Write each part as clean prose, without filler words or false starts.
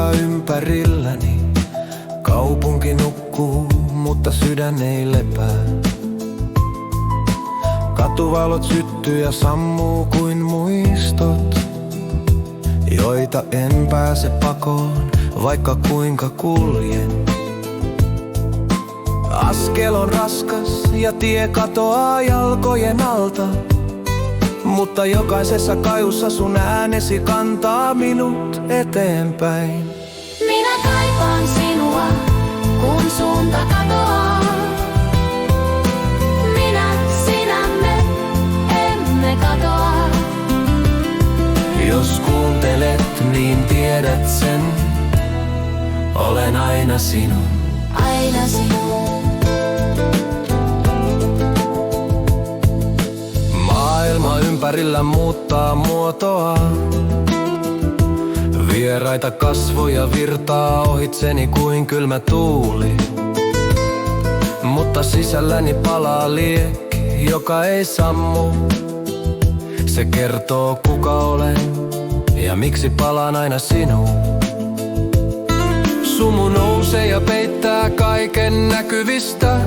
maailma ympärilläni. Kaupunki nukkuu, mutta sydän ei lepää. Katuvalot syttyy ja sammuu kuin muistot, joita en pääse pakoon, vaikka kuinka kuljen. Askel on raskas ja tie katoaa jalkojen alta, mutta jokaisessa kaiussa sun äänesi kantaa minut eteenpäin. Minä kaipaan sinua, kun suunta katoaa. Minä, sinä, me, emme katoa. Jos kuuntelet, niin tiedät sen. Olen aina sinun. Aina sinun. Maailma ympärillä muuttaa muotoaan. Vieraita kasvoja virtaa ohitseni kuin kylmä tuuli. Mutta sisälläni palaa liekki, joka ei sammu. Se kertoo kuka olen ja miksi palaan aina sinuun. Sumu nousee ja peittää kaiken näkyvistä,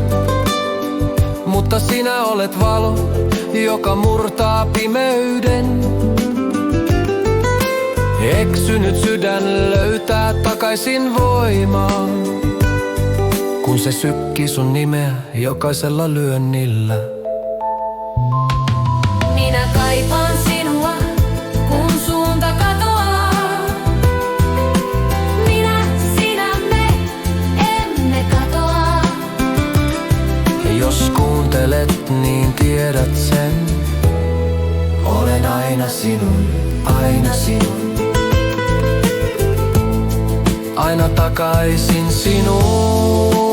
mutta sinä olet valo, joka murtaa pimeyden. Eksynyt sydän löytää takaisin voimaa, kun se sykkii sun nimeä jokaisella lyönnillä. Minä kaipaan sinua, kun suunta katoaa. Minä, sinä, me, emme katoa. Jos kuuntelet, niin tiedät sen. Olen aina sinun, aina sinun. Aina takaisin sinuun.